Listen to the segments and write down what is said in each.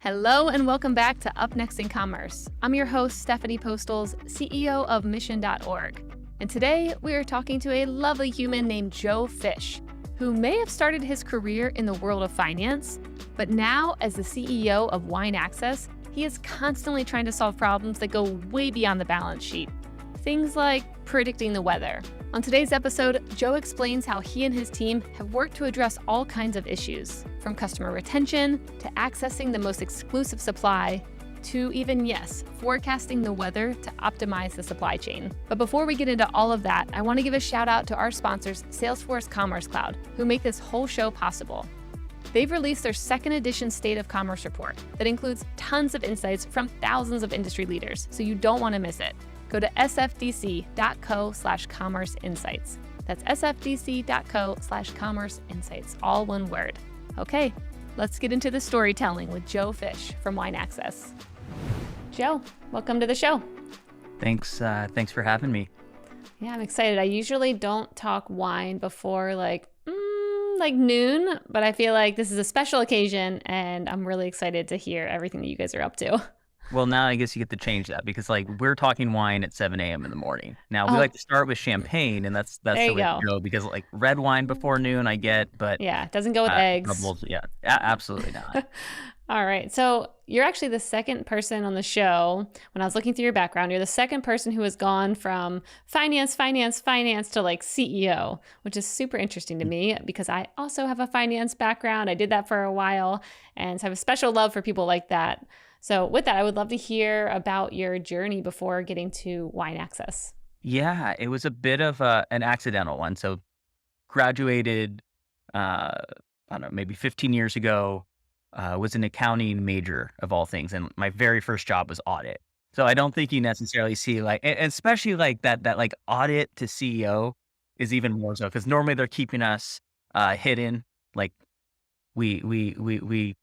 Hello and welcome back to Up Next in Commerce. I'm your host, Stephanie Postles, CEO of Mission.org. And today we are talking to a lovely human named Joe Fisch, who may have started his career in the world of finance, but now as the CEO of Wine Access, he is constantly trying to solve problems that go way beyond the balance sheet. Things like predicting the weather. On today's episode, Joe explains how he and his team have worked to address all kinds of issues, from customer retention to accessing the most exclusive supply, to even, forecasting the weather to optimize the supply chain. But before we get into all of that, I want to give a shout out to our sponsors, Salesforce Commerce Cloud, who make this whole show possible. They've released their second edition State of Commerce report that includes tons of insights from thousands of industry leaders, so you don't want to miss it. Go to sfdc.co/commerce insights. That's sfdc.co/commerce insights, all one word. Okay, let's get into the storytelling with Joe Fisch from Wine Access. Joe, welcome to the show. Thanks for having me. Yeah, I'm excited. I usually don't talk wine before like noon, but I feel like this is a special occasion and I'm really excited to hear everything that you guys are up to. Well, now I guess you get to change that because we're talking wine at 7 a.m. in the morning. Now we like to start with champagne, and that's the way to go because red wine before noon I get, but yeah, it doesn't go with eggs. Yeah, absolutely not. All right. So you're actually the second person on the show. When I was looking through your background, you're the second person who has gone from finance to like CEO, which is super interesting to me because I also have a finance background. I did that for a while and so I have a special love for people like that. So with that, I would love to hear about your journey before getting to Wine Access. Yeah, it was a bit of an accidental one. So graduated, I don't know, maybe 15 years ago, was an accounting major of all things. And my very first job was audit. So I don't think you necessarily see and especially that like audit to CEO is even more so because normally they're keeping us hidden. Like we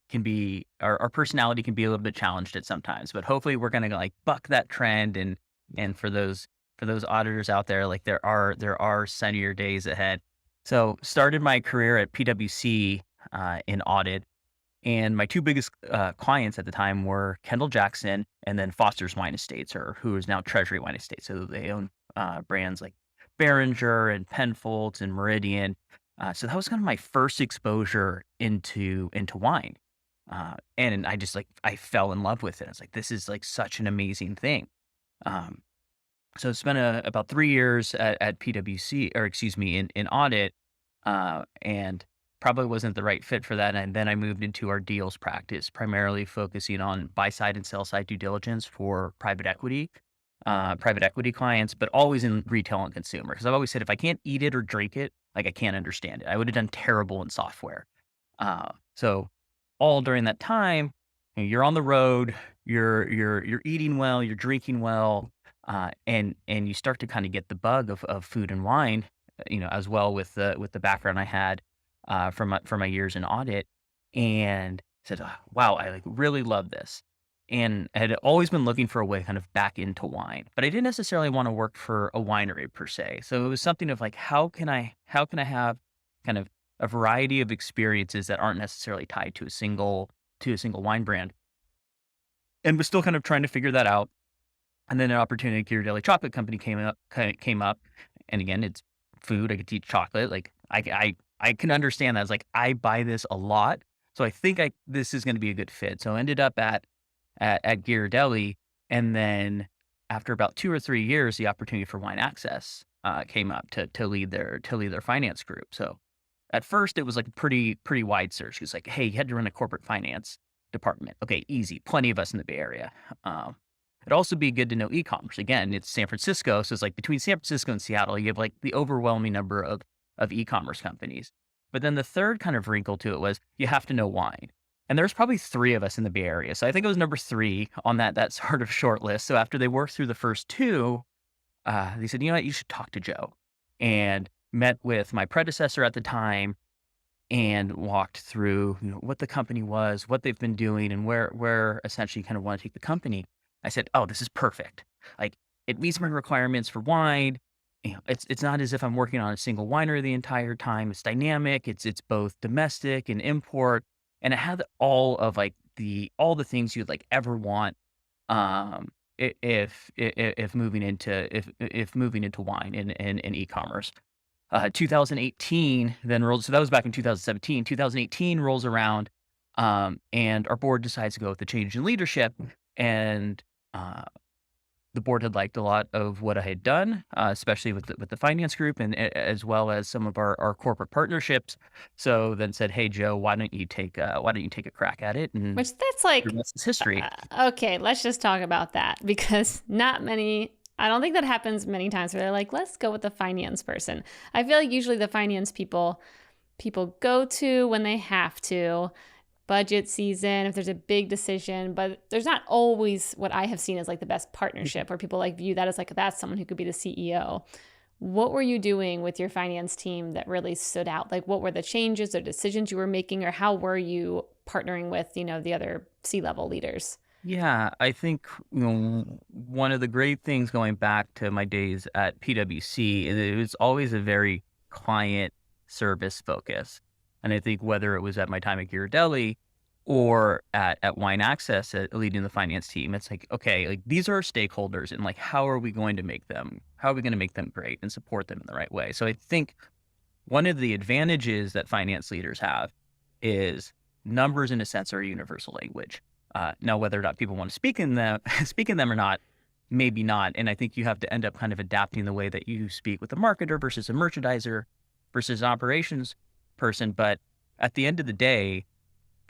can be, our personality can be a little bit challenged at sometimes, but hopefully we're going to buck that trend. And for those auditors out there, there are sunnier days ahead. So started my career at PwC in audit. And my two biggest clients at the time were Kendall Jackson and then Foster's Wine Estates, who is now Treasury Wine Estates. So they own brands like Behringer and Penfolds and Meridian. So that was kind of my first exposure into wine. And I just I fell in love with it. I was like, this is such an amazing thing. So I spent about 3 years at PwC, or excuse me, in audit, and probably wasn't the right fit for that. And then I moved into our deals practice, primarily focusing on buy side and sell side due diligence for private equity clients, but always in retail and consumer. Because I've always said if I can't eat it or drink it, I can't understand it. I would have done terrible in software. So all during that time, you're on the road, you're eating well, you're drinking well, and you start to kind of get the bug of food and wine, as well with the background I had from my years in audit, and said, wow, I really love this. And I had always been looking for a way kind of back into wine, but I didn't necessarily want to work for a winery per se. So it was something of how can I have kind of a variety of experiences that aren't necessarily tied to a single wine brand, and was still kind of trying to figure that out. And then an opportunity at Ghirardelli Chocolate Company came up, and again, it's food. I could eat chocolate. I can understand that. I buy this a lot, so I think this is going to be a good fit. So I ended up at Ghirardelli, and then after about 2 or 3 years, the opportunity for Wine Access came up to lead their finance group. So at first, it was a pretty wide search. It was hey, you had to run a corporate finance department. Okay, easy. Plenty of us in the Bay Area. It'd also be good to know e-commerce. Again, it's San Francisco, so it's between San Francisco and Seattle, you have the overwhelming number of e-commerce companies. But then the third kind of wrinkle to it was you have to know wine. And there's probably 3 of us in the Bay Area. So I think it was number 3 on that sort of short list. So after they worked through the first 2, they said, you know what, you should talk to Joe. And met with my predecessor at the time and walked through what the company was, what they've been doing, and where essentially you kind of want to take the company. I said, oh, this is perfect. It meets my requirements for wine. It's not as if I'm working on a single winery the entire time. It's dynamic. It's both domestic and import. And it had all of all the things you'd like ever want, um, if moving into if moving into wine and e-commerce. 2018 then rolls, so that was back in 2017. 2018 rolls around, and our board decides to go with the change in leadership, and uh, the board had liked a lot of what I had done, especially with the finance group and as well as some of our corporate partnerships. So then said, "Hey Joe, why don't you take a crack at it?" And Which that's the like, rest is history. okay, let's just talk about that because not many, I don't think that happens many times where they're like, let's go with the finance person. I feel like usually the finance people go to when they have to, budget season, if there's a big decision, but there's not always what I have seen as like the best partnership where people like view that as like, that's someone who could be the CEO. What were you doing with your finance team that really stood out? Like what were the changes or decisions you were making, or how were you partnering with, the other C-level leaders? Yeah, I think, one of the great things going back to my days at PwC is it was always a very client service focus. And I think whether it was at my time at Ghirardelli or at Wine Access leading the finance team, it's like, okay, like these are our stakeholders and like how are we going to make them great and support them in the right way? So I think one of the advantages that finance leaders have is numbers in a sense are a universal language. Now, whether or not people want to speak in them, speak in them or not, maybe not. And I think you have to end up kind of adapting the way that you speak with a marketer versus a merchandiser versus an operations person. But at the end of the day,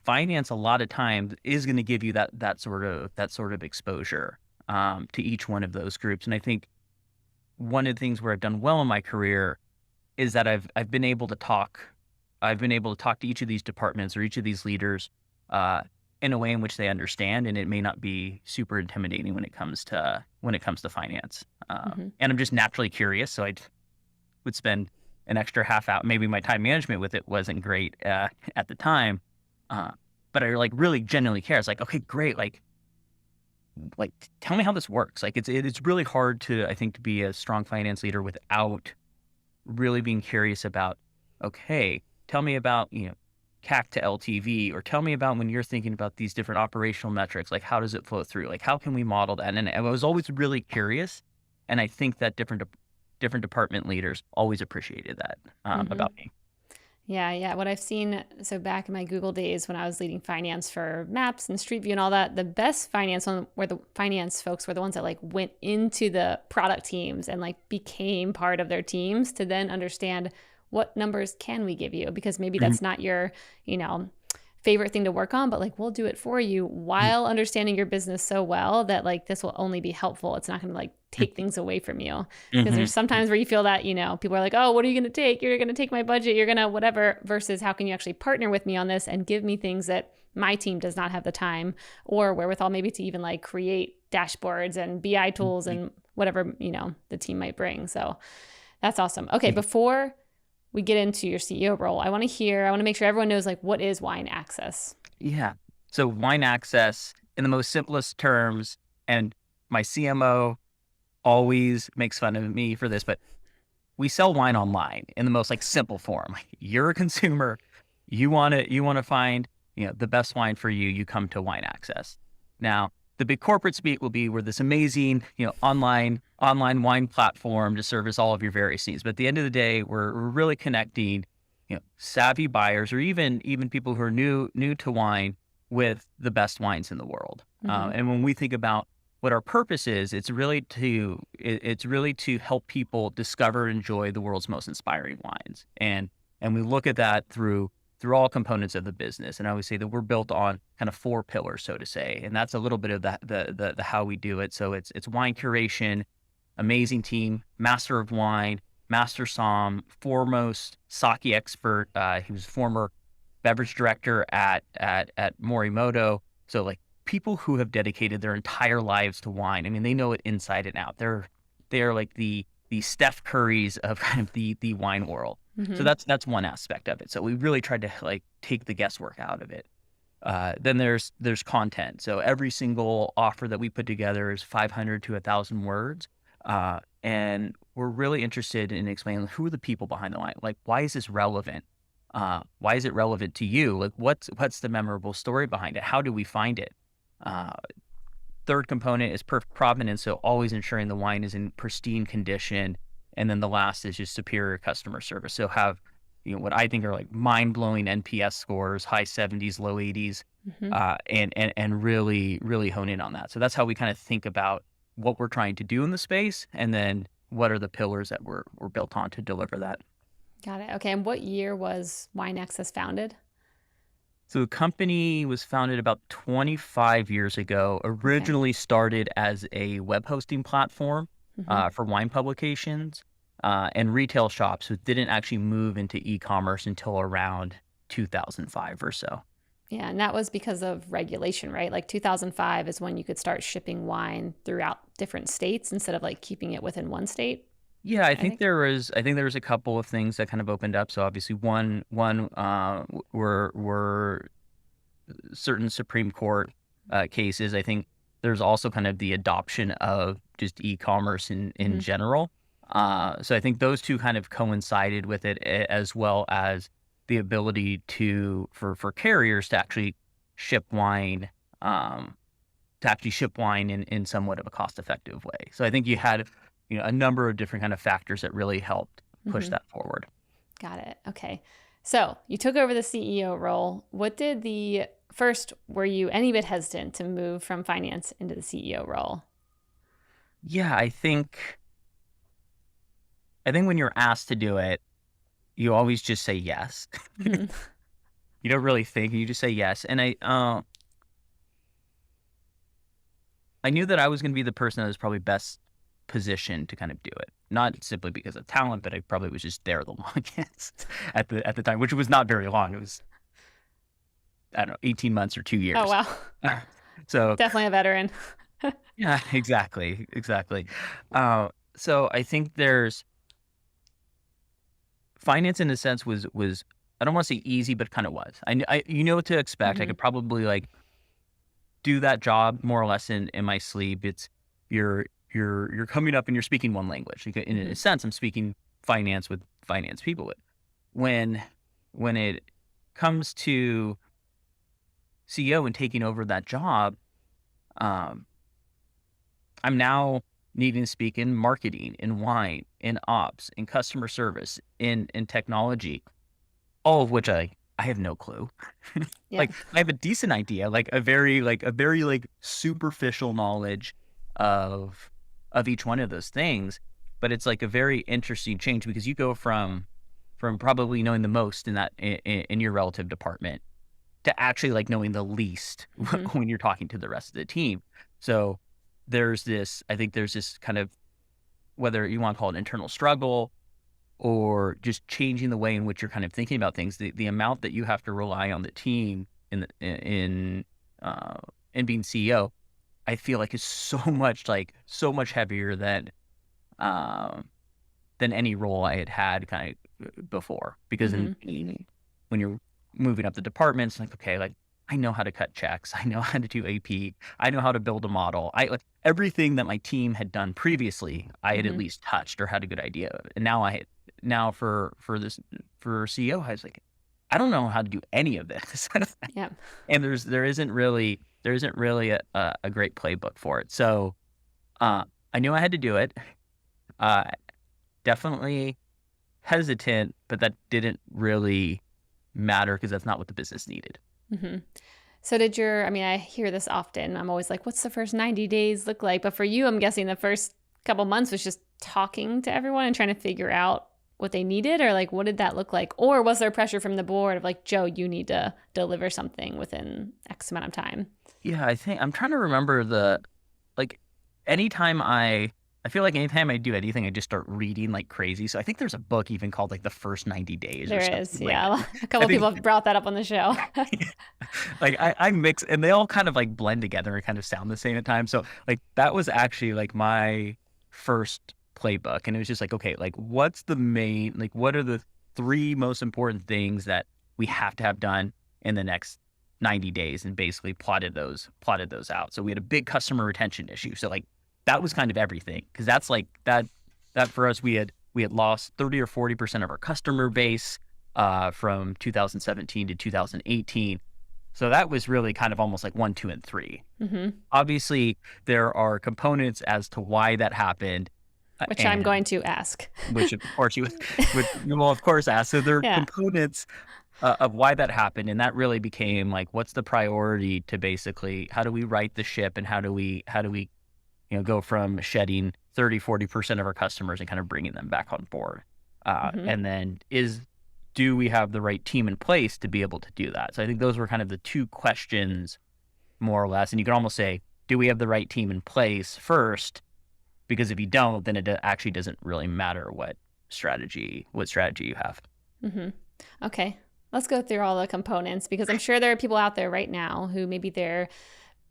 finance a lot of times is going to give you that sort of exposure to each one of those groups. And I think one of the things where I've done well in my career is that I've been able to talk. I've been able to talk to each of these departments or each of these leaders in a way in which they understand, and it may not be super intimidating when it comes to finance. Mm-hmm. And I'm just naturally curious, so I would spend an extra half hour. Maybe my time management with it wasn't great at the time, but I like really genuinely care. It's like, okay, great, like tell me how this works. Like it's really hard to, I think, to be a strong finance leader without really being curious about, okay, tell me about, CAC to LTV, or tell me about when you're thinking about these different operational metrics, like how does it flow through? Like how can we model that? And I was always really curious. And I think that different department leaders always appreciated that Mm-hmm. about me. Yeah, yeah. What I've seen, so back in my Google days when I was leading finance for Maps and Street View and all that, the best finance one were the finance folks were the ones that like went into the product teams and like became part of their teams to then understand what numbers can we give you, because maybe Mhm. that's not your, favorite thing to work on, but like we'll do it for you while understanding your business so well that like this will only be helpful. It's not going to like take things away from you. Because Mhm. there's sometimes where you feel that, people are like, oh, what are you going to take? You're going to take my budget. You're going to whatever, versus how can you actually partner with me on this and give me things that my team does not have the time or wherewithal maybe to even like create dashboards and BI tools and whatever, the team might bring. So that's awesome. Okay. Before we get into your CEO role, I want to make sure everyone knows like what is Wine Access? Yeah. So wine access in the most simplest terms, and my CMO always makes fun of me for this, but we sell wine online in the most like simple form. Like, you're a consumer, you want to find, the best wine for you, you come to Wine Access. Now, the big corporate speak will be we're this amazing, online wine platform to service all of your various needs. But at the end of the day, we're really connecting, savvy buyers or even people who are new to wine with the best wines in the world. Mm-hmm. And when we think about what our purpose is, it's really to help people discover and enjoy the world's most inspiring wines. And we look at that through all components of the business. And I always say that we're built on kind of 4 pillars, so to say. And that's a little bit of the how we do it. So it's wine curation, amazing team, master of wine, master somm, foremost sake expert. He was former beverage director at Morimoto. So like people who have dedicated their entire lives to wine. I mean, they know it inside and out. They're like the Steph Currys of kind of the wine world. Mm-hmm. So that's one aspect of it. So we really tried to like take the guesswork out of it. Then there's content. So every single offer that we put together is 500 to 1,000 words. And we're really interested in explaining who are the people behind the wine. Like, why is this relevant? Why is it relevant to you? Like, what's the memorable story behind it? How do we find it? Uh, Third component is provenance, so always ensuring the wine is in pristine condition. And then the last is just superior customer service. So have, what I think are like mind-blowing NPS scores, high 70s, low 80s, Hmm. and really, really hone in on that. So that's how we kind of think about what we're trying to do in the space, and then what are the pillars that we're built on to deliver that. Got it. Okay. And what year was Wine Access founded? So the company was founded about 25 years ago, Okay. originally started as a web hosting platform Hmm. for wine publications and retail shops, who didn't actually move into e-commerce until around 2005 or so. Yeah. And that was because of regulation, right? Like 2005 is when you could start shipping wine throughout different states instead of like keeping it within one state, Yeah, I I think think. there was a couple of things that kind of opened up. So obviously one were certain Supreme Court cases. I think there's also kind of the adoption of just e-commerce in Hmm. general. So I think those two kind of coincided with it, as well as the ability for carriers to actually ship wine, um, in somewhat of a cost-effective way. So I think you had, a number of different kind of factors that really helped push Hmm. that forward. Got it. Okay. So you took over the CEO role. First, were you any bit hesitant to move from finance into the CEO role? Yeah, I think when you're asked to do it, you always just say yes. Hmm. You don't really think, you just say yes. And I knew that I was going to be the person that was probably best positioned to kind of do it. Not simply because of talent, but I probably was just there the longest at the time, which was not very long. It was, I don't know, 18 months or 2 Oh, years. wow. So Definitely a veteran. yeah, exactly, exactly. So I think there's finance in a sense was I don't want to say easy, but kind of was. You know what to expect. I Hmm. could probably like do that job more or less in my sleep. It's you're coming up and you're speaking one language. In Hmm. a sense, I'm speaking finance with finance people. When when it comes to CEO and taking over that job, um, I'm now needing to speak in marketing, in wine, in ops, in customer service, in technology, all of which I have no clue. Yeah. Like, I have a decent idea, like a very superficial knowledge of each one of those things, but it's like a very interesting change because you go from probably knowing the most in that in your relative department to actually like knowing the least Hmm. when you're talking to the rest of the team. So I think there's this kind of, whether you want to call it internal struggle or just changing the way in which you're kind of thinking about things, the amount that you have to rely on the team uh, in being CEO, I feel like is so much heavier um, than any role I had had kind of before. Because Hmm. when you're moving up the departments, like, okay, like I know how to cut checks, I know how to do AP, I know how to build a model. I like everything that my team had done previously, I had at Hmm. least touched or had a good idea of it. And now for CEO, I was like, I don't know how to do any of this. Yeah. And there isn't really a great playbook for it. So I knew I had to do it. Uh, Definitely hesitant, but that didn't really matter because that's not what the business needed. Hmm. So I mean, I hear this often. I'm always like, what's the first 90 days look like? But for you, I'm guessing the first couple months was just talking to everyone and trying to figure out what they needed, or like, what did that look like? Or was there pressure from the board of like, Joe, you need to deliver something within X amount of time? Yeah, I think I'm trying to remember like anytime I feel like anytime I do anything, I just start reading like crazy. So I think there's a book even called like The First 90 Days or There something is, like yeah. that. A I couple think people have brought that up on the show. like I mix and they all kind of like blend together and kind of sound the same at times. So like that was actually like my first playbook. And it was just like, okay, like what are the three most important things that we have to have done in the next 90 days, and basically plotted those out. So we had a big customer retention issue. So like that was kind of everything, because that's like that for us, we had lost 30 or 40% of our customer base. from 2017 to 2018. So that was really kind of almost like 1, 2, and 3. Mm-hmm. Obviously, there are components as to why that happened, Which I'm and going to ask. which of course you will of course ask. So there are Yeah. components of why that happened, and that really became like, what's the priority to basically how do we right the ship, and how do we go from shedding 30-40% of our customers and kind of bringing them back on board, Mm-hmm. and then do we have the right team in place to be able to do that? So I think those were kind of the two questions, more or less. And you can almost say, do we have the right team in place first? Because if you don't, then it actually doesn't really matter what strategy you have. Mm-hmm. Okay. Let's go through all the components, because I'm sure there are people out there right now who maybe their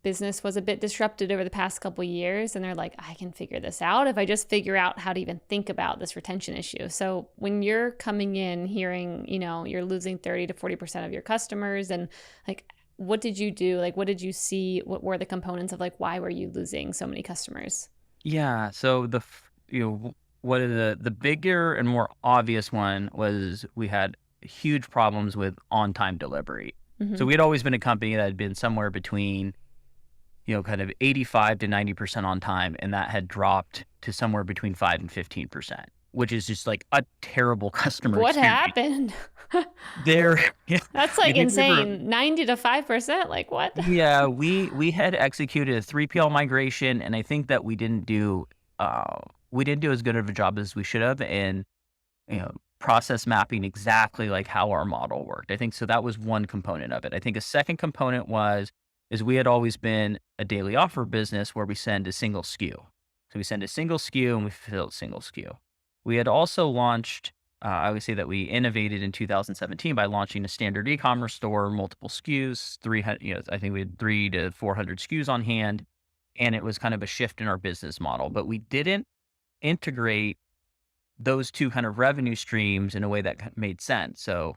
business was a bit disrupted over the past couple of years, and they're like, I can figure this out if I just figure out how to even think about this retention issue. So when you're coming in hearing, you're losing 30 to 40% of your customers, and like, what did you do? Like, what did you see? What were the components of, like, why were you losing so many customers? Yeah. So what are the bigger and more obvious one was we had huge problems with on-time delivery. So Mm-hmm. we had always been a company that had been somewhere between kind of 85 to 90% on time, and that had dropped to somewhere between 5 and 15%, which is just like a terrible customer What experience. happened? There, That's I like think we were, insane. 90 to 5%. Like, what? yeah, we had executed a 3PL migration, and I think that we didn't do as good of a job as we should have, and process mapping exactly like how our model worked. I think so that was one component of it. I think a second component is we had always been a daily offer business where we send a single SKU. So we send a single SKU and we fulfill a single SKU. We had also launched, I would say that we innovated in 2017 by launching a standard e-commerce store, multiple SKUs, 300, I think we had 300 to 400 SKUs on hand, and it was kind of a shift in our business model. But we didn't integrate those two kind of revenue streams in a way that made sense. So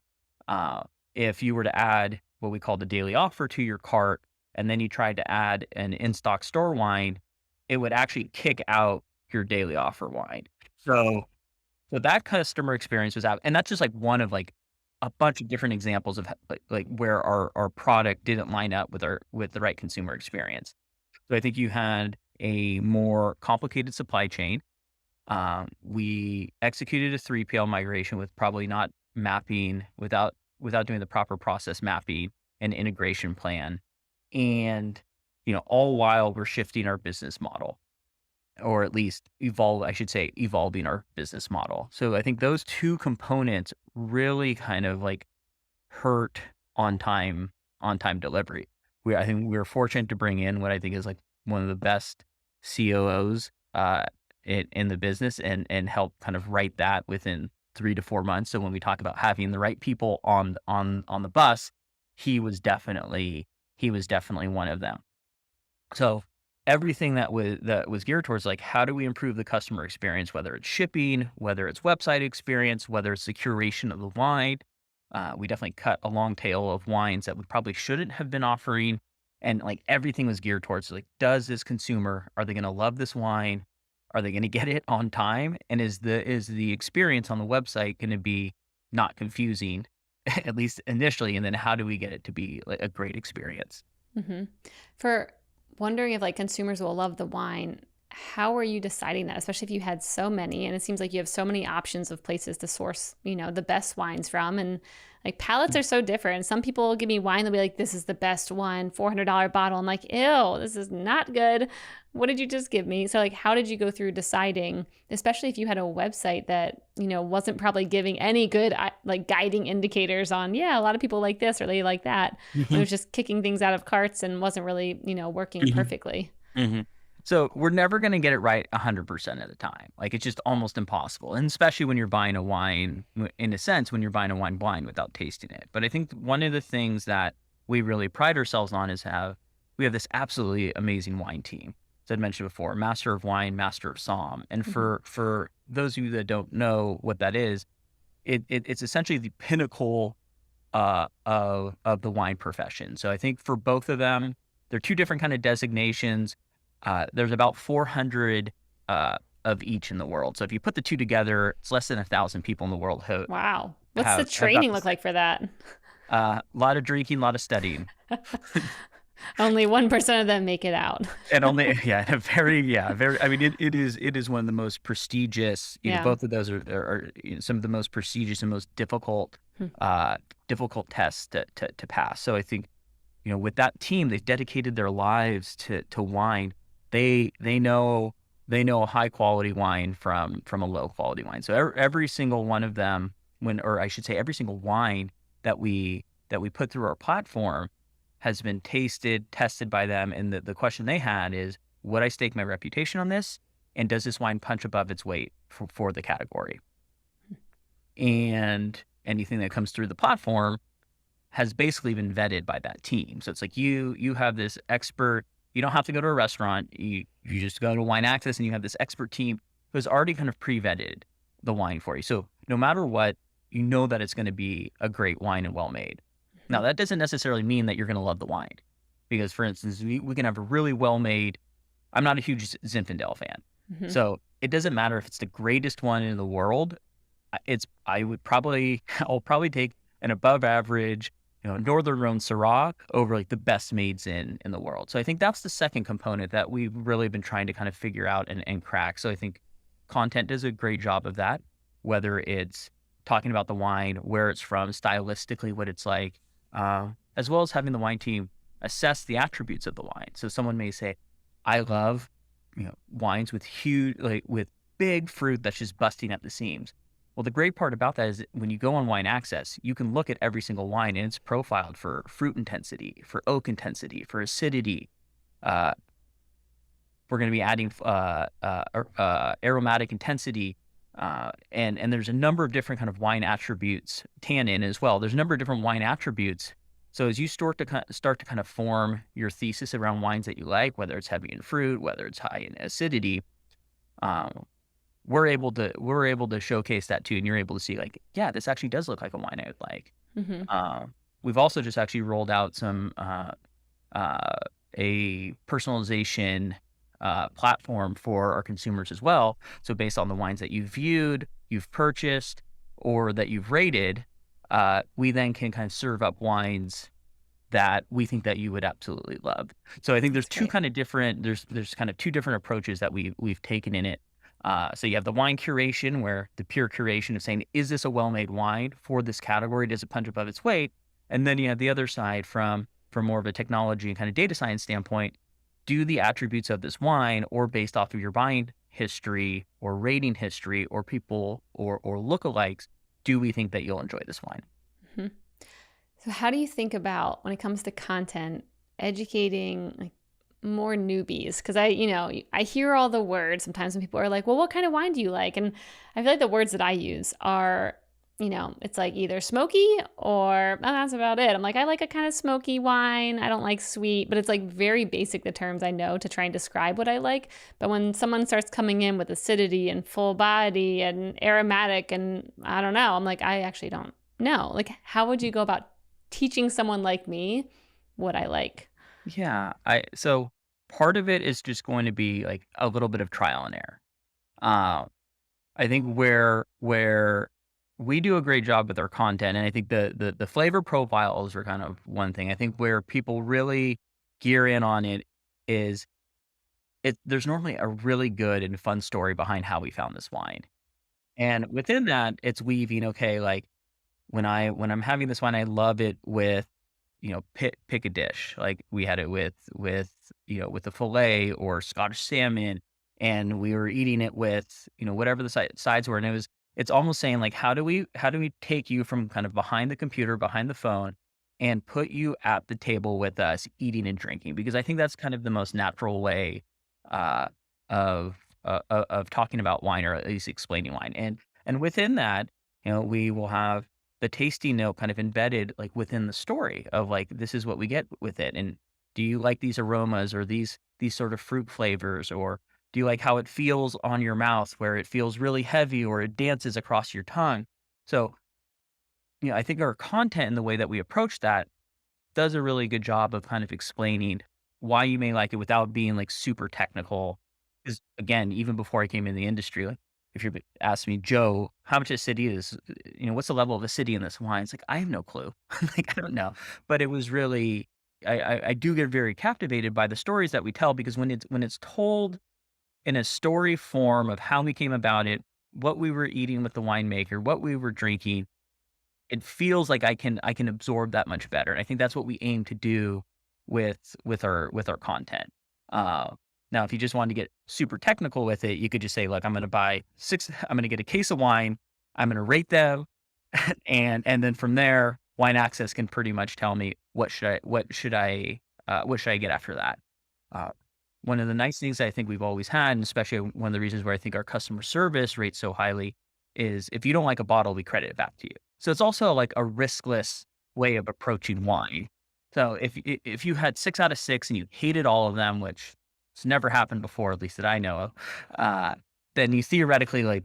uh, if you were to add what we call the daily offer to your cart, and then you tried to add an in-stock store wine, it would actually kick out your daily offer wine. So that customer experience was out, and that's just like one of like a bunch of different examples of like where our product didn't line up with the right consumer experience. So I think you had a more complicated supply chain. We executed a 3PL migration with probably not mapping without doing the proper process mapping and integration plan. And, all while we're shifting our business model, or at least evolving our business model. So I think those two components really kind of like hurt on time delivery. I think we were fortunate to bring in what I think is like one of the best COOs in the business, and help kind of right that within 3 to 4 months. So when we talk about having the right people on the bus, he was definitely one of them. So everything that was geared towards like, how do we improve the customer experience, whether it's shipping, whether it's website experience, whether it's the curation of the wine. We definitely cut a long tail of wines that we probably shouldn't have been offering. And like everything was geared towards like, are they going to love this wine? Are they going to get it on time? And is the experience on the website going to be not confusing, at least initially? And then how do we get it to be like a great experience? Mm-hmm. For wondering if like consumers will love the wine, how are you deciding that? Especially if you had so many, and it seems like you have so many options of places to source, the best wines from, and like palates are so different. Some people will give me wine, they'll be like, "This is the best one, $400 bottle." I'm like, "Ew, this is not good. What did you just give me?" So like, how did you go through deciding, especially if you had a website that wasn't probably giving any good like guiding indicators on, yeah, a lot of people like this or they like that. It Mhm, was just kicking things out of carts and wasn't really working mhm, perfectly. mhm. So we're never going to get it right 100% of the time. Like it's just almost impossible. And especially when you're buying a wine, in a sense, when you're buying a wine blind without tasting it. But I think one of the things that we really pride ourselves on is we have this absolutely amazing wine team. As I'd mentioned before, master of wine, master of somm. And Mm-hmm. for those of you that don't know what that is, it's essentially the pinnacle of the wine profession. So I think for both of them, they're two different kind of designations. There's about 400 of each in the world. So if you put the two together, it's less than 1,000 people in the world Wow. What's the have got training the look same. like for that? A lot of drinking, a lot of studying. Only 1% of them make it out. And only yeah, and a very yeah, very I mean, it is one of the most prestigious, Yeah. both of those are some of the most prestigious and most Hmm. uh, difficult tests to pass. So I think, with that team, they've dedicated their lives to wine. They know a high quality wine from a low quality wine. So every single one of them, or I should say, every single wine that we put through our platform has been tasted, tested by them. And the question they had is, would I stake my reputation on this? And does this wine punch above its weight for the category? And anything that comes through the platform has basically been vetted by that team. So it's like you have this expert. You don't have to go to a restaurant. You just go to Wine Access and you have this expert team who has already kind of pre-vetted the wine for you. So no matter what, you know that it's going to be a great wine and well made. Now that doesn't necessarily mean that you're going to love the wine, because for instance, we can have a really well made. I'm not a huge Zinfandel fan, Hmm. so it doesn't matter if it's the greatest one in the world. I'll probably take an above average, Northern Rhone Syrah over like the best maids in the world. So I think that's the second component that we've really been trying to kind of figure out and crack. So I think content does a great job of that, whether it's talking about the wine, where it's from, stylistically, what it's like, as well as having the wine team assess the attributes of the wine. So someone may say, I love, wines with huge, like with big fruit that's just busting at the seams. Well, the great part about that is that when you go on Wine Access, you can look at every single wine and it's profiled for fruit intensity, for oak intensity, for acidity. Uh, we're going to be adding aromatic intensity, and there's a number of different kind of wine attributes, tannin as well. There's a number of different wine attributes. So as you start to kind of form your thesis around wines that you like, whether it's heavy in fruit, whether it's high in acidity, um, we're able to showcase that too, and you're able to see like, yeah, this actually does look like a wine I would like. Hmm. We've also just actually rolled out some uh, a personalization platform for our consumers as well. So based on the wines that you've viewed, you've purchased, or that you've rated, we then can kind of serve up wines that we think that you would absolutely love. So I think there's That's two great. kind of different there's kind of two different approaches that we've taken in it. So you have the wine curation, where the pure curation of saying, is this a well-made wine for this category? Does it punch above its weight? And then you have the other side from more of a technology and kind of data science standpoint. Do the attributes of this wine, or based off of your buying history or rating history or people or lookalikes, do we think that you'll enjoy this wine? Hmm. So, how do you think about when it comes to content, educating like more newbies? Because I hear all the words sometimes when people are like, "Well, what kind of wine do you like?" And I feel like the words that I use are, it's like either smoky or that's about it. I'm like, I like a kind of smoky wine. I don't like sweet, but it's like very basic the terms I know to try and describe what I like. But when someone starts coming in with acidity and full body and aromatic and I don't know, I'm like, I actually don't know. Like, how would you go about teaching someone like me what I like? Yeah, so part of it is just going to be like a little bit of trial and error. Um, I think where we do a great job with our content, and I think the flavor profiles are kind of one thing. I think where people really gear in on it is there's normally a really good and fun story behind how we found this wine. And within that, it's weaving, okay, like when I'm having this wine, I love it with, pick a dish. Like we had it with a fillet or Scottish salmon, and we were eating it with, whatever the sides were. And it's almost saying like, how do we take you from kind of behind the computer, behind the phone, and put you at the table with us eating and drinking? Because I think that's kind of the most natural way uh, of talking about wine, or at least explaining wine. And within that, we will have the tasty note kind of embedded like within the story of like, this is what we get with it. And do you like these aromas, or these sort of fruit flavors, or do you like how it feels on your mouth, where it feels really heavy or it dances across your tongue? So, I think our content and the way that we approach that does a really good job of kind of explaining why you may like it without being like super technical. Because again, even before I came in the industry, like if you ask me, Joe, how much acidity is, what's the level of acidity in this wine? It's like, I have no clue. Like, I don't know. But it was really, I do get very captivated by the stories that we tell, because when it's told in a story form of how we came about it, what we were eating with the winemaker, what we were drinking, it feels like I can absorb that much better. And I think that's what we aim to do with our content. Uh, Now, if you just wanted to get super technical with it, you could just say, "Look, I'm going to get a case of wine. I'm going to rate them, and then from there, Wine Access can pretty much tell me what should I get after that." Uh, One of the nice things I think we've always had, and especially one of the reasons where I think our customer service rates so highly, is if you don't like a bottle, we credit it back to you. So it's also like a riskless way of approaching wine. So if you had 6 out of 6 and you hated all of them, which it's never happened before, at least that I know of, uh, then you theoretically like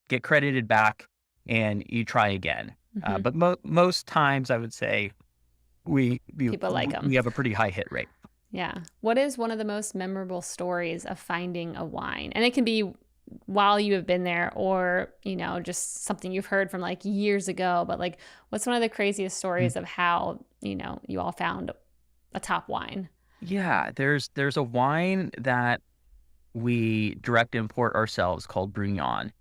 get credited back and you try again. Hmm. But most times, I would say People like them. we have a pretty high hit rate. Yeah. What is one of the most memorable stories of finding a wine? And it can be while you have been there, or, just something you've heard from like years ago, but like, what's one of the craziest stories of how, you all found a top wine? Yeah, there's a wine that we direct import ourselves called Brugnon,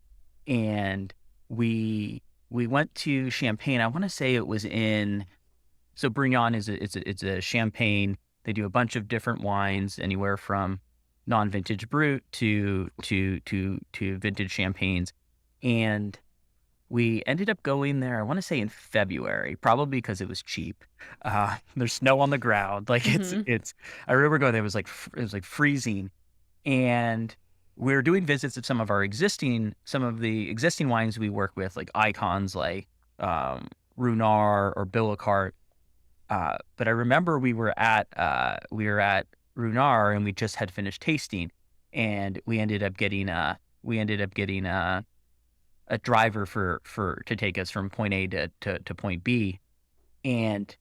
and we went to Champagne. I want to say it was in so Brugnon it's a Champagne. They do a bunch of different wines, anywhere from non-vintage brut to vintage champagnes, and we ended up going there, I wanna say in February, probably because it was cheap. There's snow on the ground, like, Hmm. I remember going there, it was, like, freezing, and we were doing visits of some of the existing wines we work with, like icons like, Runar or Billicart, but I remember we were at Runar, and we just had finished tasting, and we ended up getting a driver to take us from point A to point B, and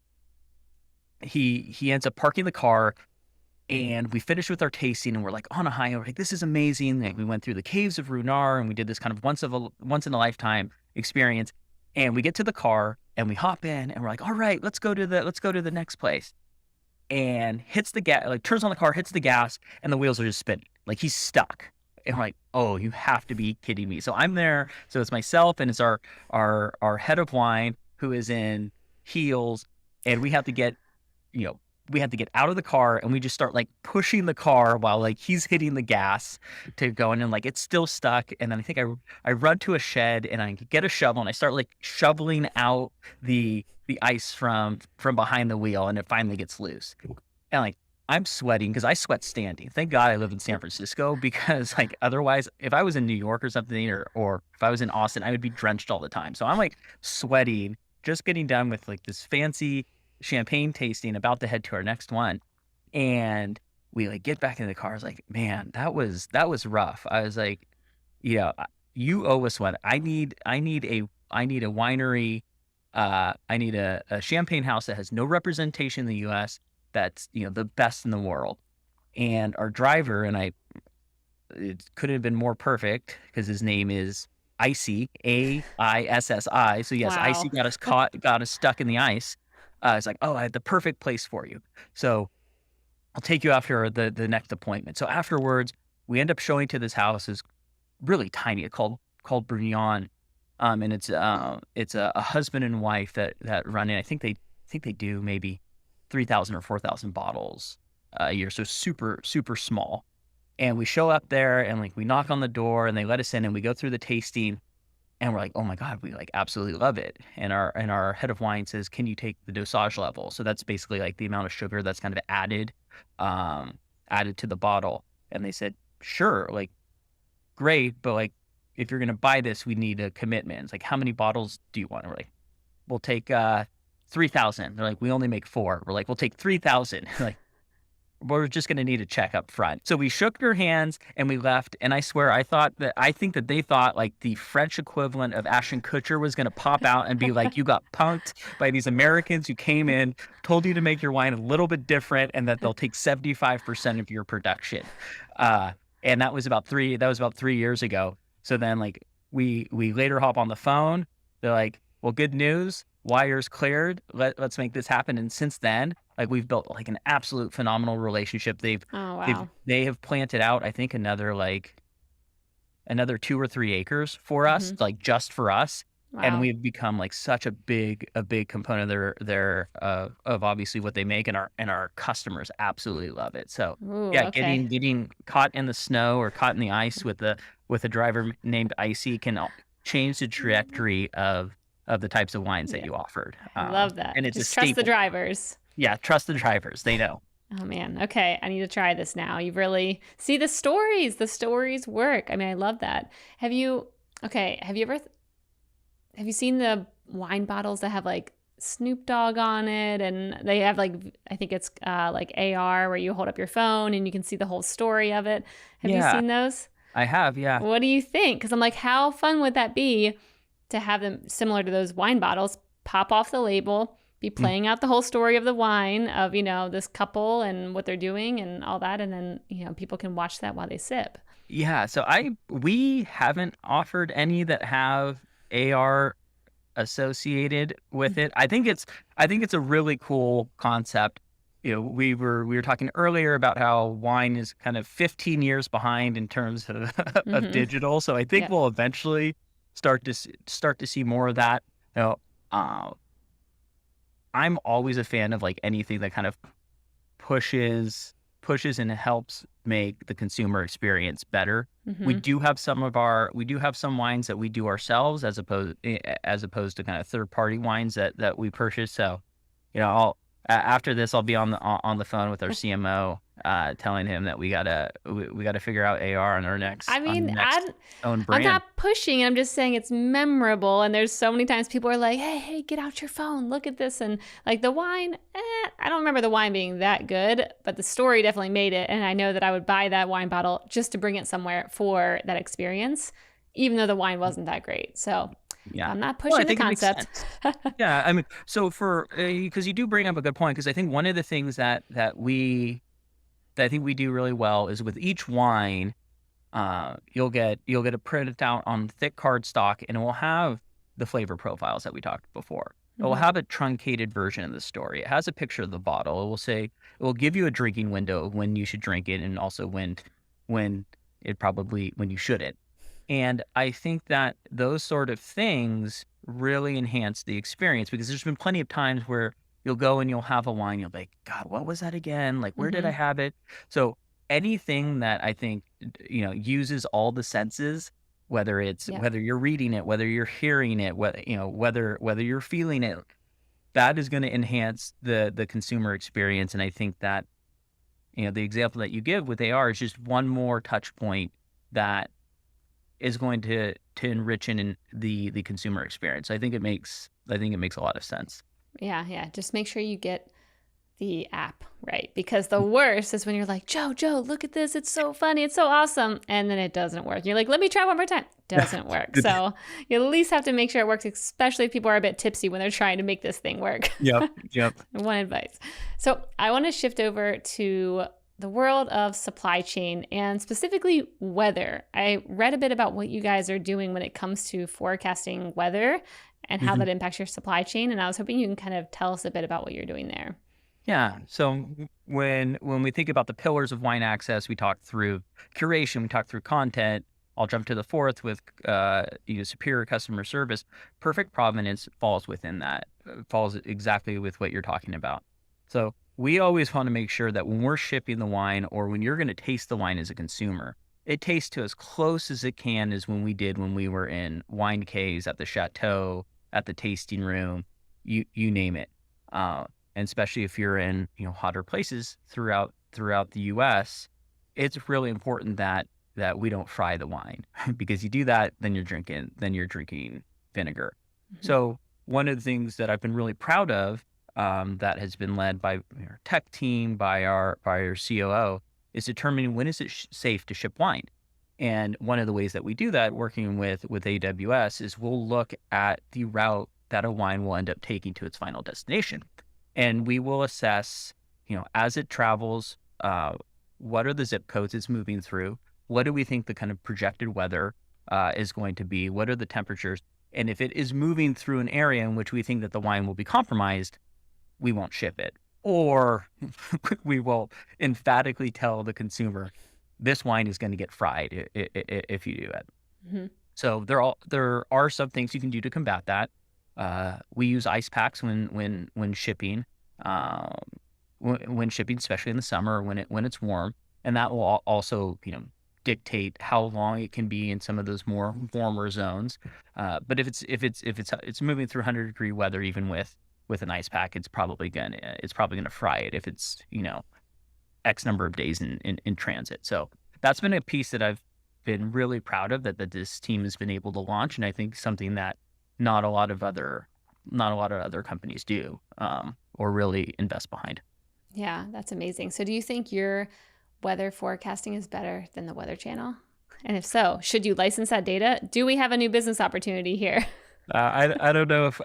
he ends up parking the car, and we finished with our tasting, and we're like on a high. We're like, this is amazing. Like, we went through the caves of Runar, and we did this kind of once in a lifetime experience. And we get to the car, and we hop in, and we're like, all right, let's go to the next place. And hits the gas, like turns on the car, hits the gas, and the wheels are just spinning. Like, he's stuck. And we're like, oh, you have to be kidding me. So I'm there. So it's myself, and it's our head of wine, who is in heels, and you know, we had to get out of the car, and we just start like pushing the car while like he's hitting the gas to go in, and like it's still stuck. And then I think I run to a shed, and I get a shovel, and I start like shoveling out the ice from behind the wheel, and it finally gets loose. And like I'm sweating because I sweat standing. Thank God I live in San Francisco, because like otherwise, if I was in New York or something, or if I was in Austin, I would be drenched all the time. So I'm like sweating, just getting done with like this fancy champagne tasting, about to head to our next one. And we like get back in the car. I was like, man, that was rough. I was like, yeah, you owe us one. I need a winery. I need a champagne house that has no representation in the U.S. That's the best in the world. And our driver and I, it couldn't have been more perfect, because his name is Icy, Aissi. So yes, Icy Wow. got us stuck in the ice. It's like, oh, I had the perfect place for you. So I'll take you after the next appointment. So afterwards, we end up showing to this house. Is really tiny. It's called Brugnon, and it's a husband and wife that run it. I think they do maybe 3,000 or 4,000 bottles a year. So super super small. And we show up there, and like we knock on the door, and they let us in, and we go through the tasting, and we're like, oh my God, we like absolutely love it. And our head of wine says, can you take the dosage level? So that's basically like the amount of sugar that's kind of added to the bottle. And they said, sure, like great, but like if you're gonna buy this, we need a commitment. It's like, how many bottles do you want? And we're like, we'll take 3,000. They're like, we only make 4. We're like, we'll take 3,000. Like, we're just going to need a check up front. So we shook their hands, and we left. And I swear, I think that they thought like the French equivalent of Ashton Kutcher was going to pop out and be like, you got punked by these Americans who came in, told you to make your wine a little bit different, and that they'll take 75% of your production. And that was about 3 years ago. So then like we later hop on the phone. They're like, well, good news, wire's cleared. Let's make this happen. And since then, like we've built like an absolute phenomenal relationship. Oh, They've wow. they have planted out, I think, another 2 or 3 acres for us, Hmm. like just for us. And Wow. we've become like such a big component of of obviously what they make, and our customers absolutely love it. So Ooh, yeah, okay. getting caught in the snow or caught in the ice with a driver named Icy can change the trajectory of the types of wines that Yeah, you offered. I love that. And it's a Just trust the staple. drivers. Yeah, trust the drivers. They know. Oh man. Okay, I need to try this now. You really see the stories. The stories work. I mean, I love that. Have you Okay, have you seen the wine bottles that have like Snoop Dogg on it, and they have like, I think it's like AR, where you hold up your phone and you can see the whole story of it. Have you Yeah, seen those? I have. Yeah. What do you think? Because I'm like, how fun would that be to have them similar to those wine bottles, pop off the label, be playing out the whole story of the wine, of, this couple and what they're doing and all that. And then, people can watch that while they sip. Yeah, so we haven't offered any that have AR associated with it. I think it's a really cool concept. We were talking earlier about how wine is kind of 15 years behind in terms of of Mm-hmm. digital. So I think Yeah. we'll eventually start to see more of that. You know, uh, I'm always a fan of like anything that kind of pushes and helps make the consumer experience better. Mm-hmm. We do have some wines that we do ourselves as opposed to kind of third party wines that we purchase. So, after this I'll be on the phone with our CMO, telling him that we gotta figure out AR on I our mean, next own I'm brand. not pushing. I'm just saying it's memorable. And there's so many times people are like, hey, get out your phone. Look at this. And like the wine, I don't remember the wine being that good, but the story definitely made it. And I know that I would buy that wine bottle just to bring it somewhere for that experience, even though the wine wasn't that great. So Yeah. I'm not Well, I pushing the think it makes concept. sense. Yeah, I mean, so for because you do bring up a good point, because I think one of the things that I think we do really well is with each wine, you'll get a printed out on thick cardstock, and it will have the flavor profiles that we talked before. It will Hmm. have a truncated version of the story. It has a picture of the bottle. It will give you a drinking window of when you should drink it, and also when when you shouldn't. And I think that those sort of things really enhance the experience, because there's been plenty of times where you'll go and you'll have a wine, you'll be like, God, what was that again? Like, where did I Hmm. have it? So anything that I think, uses all the senses, Yeah. whether you're reading it, whether you're hearing it, whether you're feeling it, that is going to enhance the consumer experience. And I think that, the example that you give with AR is just one more touch point that is going to enrich the consumer experience. I think it makes a lot of sense. Yeah. Yeah. Just make sure you get the app right, because the worst is when you're like, Joe, look at this, it's so funny, it's so awesome, and then it doesn't work. You're like, let me try one more time. Doesn't work. So you at least have to make sure it works, especially if people are a bit tipsy when they're trying to make this thing work. Yep, yep. One advice. So I want to shift over to the world of supply chain and specifically weather. I read a bit about what you guys are doing when it comes to forecasting weather and how Mhm. that impacts your supply chain, and I was hoping you can kind of tell us a bit about what you're doing there. Yeah. So when we think about the pillars of wine access, we talk through curation, we talk through content. I'll jump to the fourth with superior customer service. Perfect provenance falls within that. Falls exactly with what you're talking about. So we always want to make sure that when we're shipping the wine, or when you're going to taste the wine as a consumer, it tastes to as close as it can as when we were in wine caves, at the chateau, at the tasting room, you name it. Uh, and especially if you're in hotter places throughout the U.S., it's really important that we don't fry the wine, because you do that, then you're drinking vinegar. Mhm. So one of the things that I've been really proud of, that has been led by our tech team, by our COO, is determining when is it safe to ship wine. And one of the ways that we do that, working with AWS, is we'll look at the route that a wine will end up taking to its final destination, and we will assess, as it travels, what are the zip codes it's moving through? What do we think the kind of projected weather is going to be, what are the temperatures, and if it is moving through an area in which we think that the wine will be compromised, we won't ship it. Or we will emphatically tell the consumer, this wine is going to get fried if you do it. Hmm. So there are some things you can do to combat that. We use ice packs when shipping, when shipping, especially in the summer when it's warm, and that will also dictate how long it can be in some of those more warmer zones. But if it's moving through 100-degree weather, even with an ice pack, it's probably gonna fry it if it's X number of days in transit. So that's been a piece that I've been really proud of, that this team has been able to launch, and I think something that not a lot of other companies do, or really invest behind. Yeah, that's amazing. So do you think your weather forecasting is better than the Weather Channel? And if so, should you license that data? Do we have a new business opportunity here? I don't know if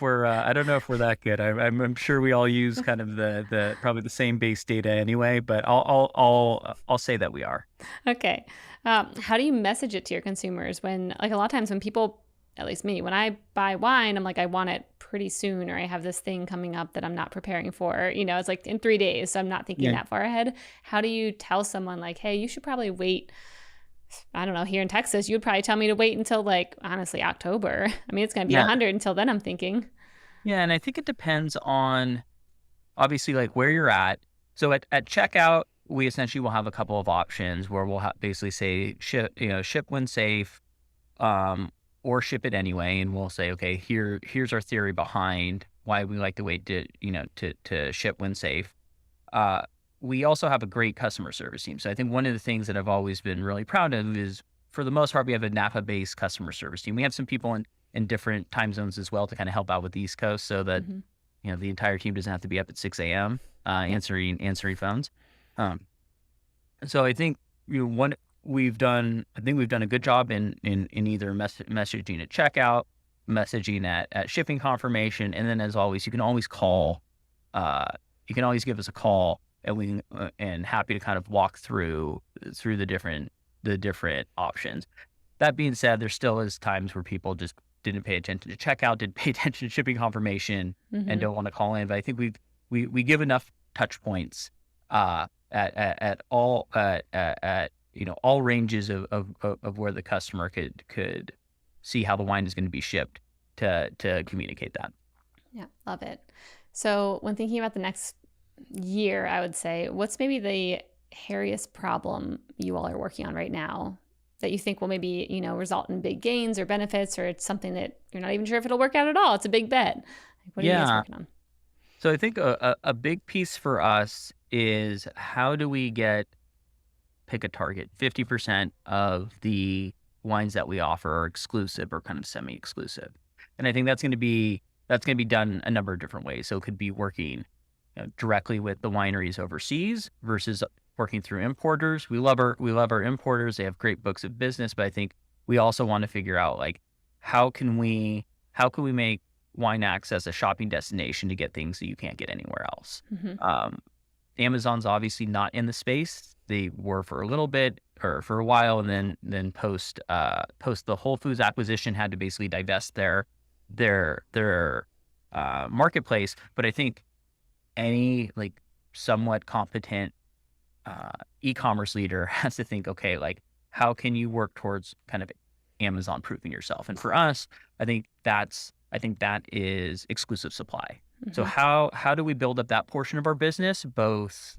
we're that good. I'm sure we all use kind of the probably the same base data anyway, but I'll say that we are. Okay. How do you message it to your consumers when, like, a lot of times when people, at least me, when I buy wine, I'm like, I want it pretty soon, or I have this thing coming up that I'm not preparing for, it's like in 3 days. So I'm not thinking Yeah. that far ahead. How do you tell someone like, hey, you should probably wait? I don't know, here in Texas, you'd probably tell me to wait until, like, honestly, October. I mean, it's going to be Yeah. 100 until then, I'm thinking. Yeah, and I think it depends on obviously like where you're at. So at checkout, we essentially will have a couple of options where we'll basically say ship when safe, or ship it anyway, and we'll say, okay, here's our theory behind why we like to wait to ship when safe. We also have a great customer service team. So I think one of the things that I've always been really proud of is, for the most part, we have a Napa-based customer service team. We have some people in different time zones as well to kind of help out with the East Coast, so that Mhm. the entire team doesn't have to be up at 6 a.m. Answering phones. Um, so I think one we've done a good job in either messaging at checkout, messaging at shipping confirmation, and then as always, you can always call. You can always give us a call, and we and happy to kind of walk through the different options. That being said, there still is times where people just didn't pay attention to checkout, didn't pay attention to shipping confirmation, and Mhm. don't want to call in. But I think we give enough touch points at all all ranges of where the customer could see how the wine is going to be shipped to communicate that. Yeah, love it. So when thinking about the next year, I would say, what's maybe the hairiest problem you all are working on right now that you think will maybe, result in big gains or benefits, or it's something that you're not even sure if it'll work out at all? It's a big bet. Like, what are you guys Yeah. working on? So I think a big piece for us is, how do we pick a target? 50% of the wines that we offer are exclusive or kind of semi-exclusive. And I think that's going to be done a number of different ways. So it could be working directly with the wineries overseas versus working through importers. We love our importers. They have great books of business, but I think we also want to figure out, like, how can we make Wine Access a shopping destination to get things that you can't get anywhere else. Hmm. Amazon's obviously not in the space. They were for a little bit, or for a while, and then post the Whole Foods acquisition, had to basically divest their marketplace. But I think any like somewhat competent e-commerce leader has to think, okay, like, how can you work towards kind of Amazon proving yourself? And for us, I think that is exclusive supply. So Hmm. how do we build up that portion of our business, both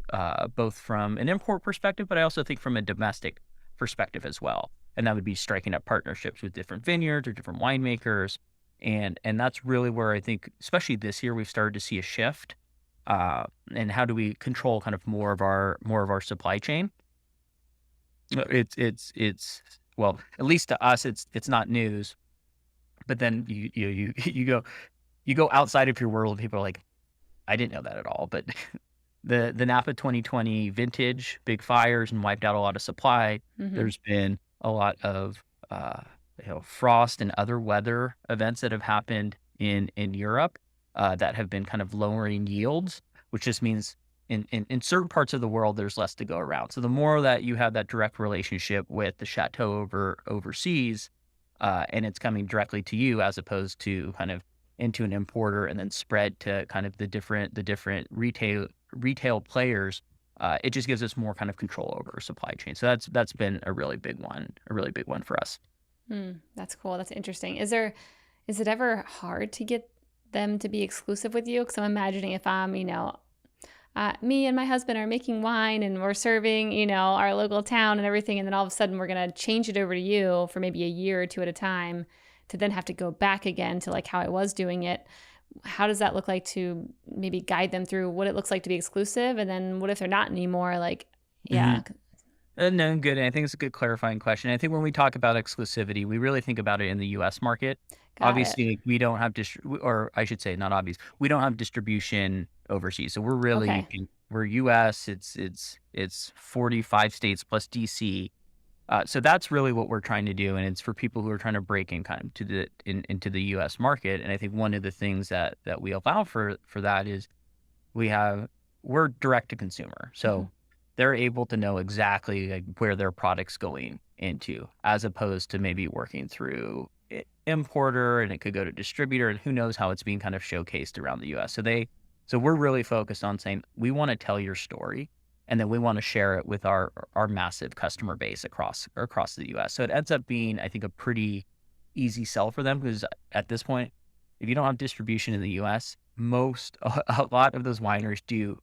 from an import perspective, but I also think from a domestic perspective as well. And that would be striking up partnerships with different vineyards or different winemakers. And that's really where I think, especially this year, we've started to see a shift. And how do we control kind of more of our supply chain? It's well, at least to us, it's not news. But then you go outside of your world, people are like, I didn't know that at all. But the Napa 2020 vintage, big fires and wiped out a lot of supply. Hmm. There's been a lot of frost and other weather events that have happened in Europe that have been kind of lowering yields, which just means in certain parts of the world, there's less to go around. So the more that you have that direct relationship with the chateau overseas, and it's coming directly to you as opposed to kind of into an importer and then spread to kind of the different retail players, it just gives us more kind of control over our supply chain. So that's been a really big one for us. That's cool. That's interesting. Is it ever hard to get them to be exclusive with you? Because I'm imagining if I'm, me and my husband are making wine and we're serving, our local town and everything, and then all of a sudden we're going to change it over to you for maybe a year or two at a time to then have to go back again to like how I was doing it. How does that look like to maybe guide them through what it looks like to be exclusive? And then what if they're not anymore? Like, yeah. No, good. And I think it's a good clarifying question. I think when we talk about exclusivity, we really think about it in the U.S. market. Got it. Obviously, we don't have or I should say, not obvious. We don't have distribution overseas. So we're really Okay. we're U.S. It's 45 states plus D.C. So that's really what we're trying to do, and it's for people who are trying to break in kind of into the U.S. market. And I think one of the things that we allow for that is we're direct to consumer, so they're able to know exactly like where their product's going into, as opposed to maybe working through importer, and it could go to distributor, and who knows how it's being kind of showcased around the U.S. So we're really focused on saying we want to tell your story, and then we want to share it with our massive customer base across the U.S. So it ends up being, I think, a pretty easy sell for them, because at this point, if you don't have distribution in the U.S., a lot of those wineries do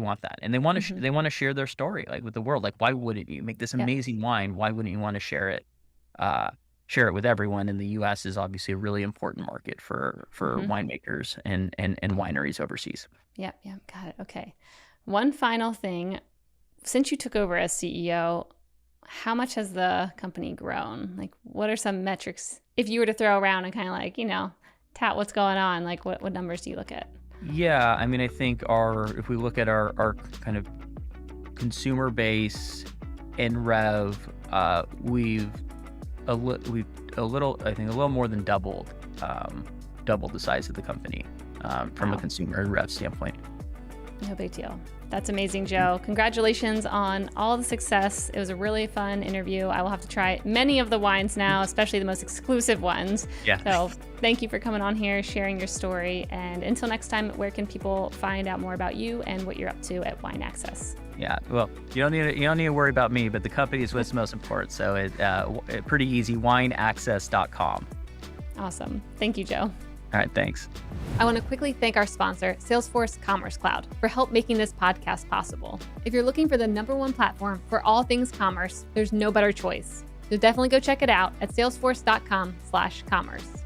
want that, and they want to share their story like with the world. Like, why wouldn't you make this Yeah. amazing wine? Why wouldn't you want to share it with everyone? And the U.S. is obviously a really important market for winemakers and wineries overseas. Yeah. Got it. Okay. One final thing. Since you took over as CEO, how much has the company grown? Like, what are some metrics if you were to throw around and kind of like, tout what's going on? Like, what numbers do you look at? Yeah, I mean, I think if we look at our kind of consumer base and rev, we've a little more than doubled the size of the company from Wow. a consumer and rev standpoint. No big deal. That's amazing, Joe. Congratulations on all the success. It was a really fun interview. I will have to try many of the wines now, especially the most exclusive ones. Yeah. So thank you for coming on here, sharing your story. And until next time, where can people find out more about you and what you're up to at Wine Access? Yeah, well, you don't need to worry about me, but the company is what's most important. So it's pretty easy. Wineaccess.com. Awesome. Thank you, Joe. All right, thanks. I want to quickly thank our sponsor, Salesforce Commerce Cloud, for help making this podcast possible. If you're looking for the #1 platform for all things commerce, there's no better choice. So definitely go check it out at salesforce.com/commerce.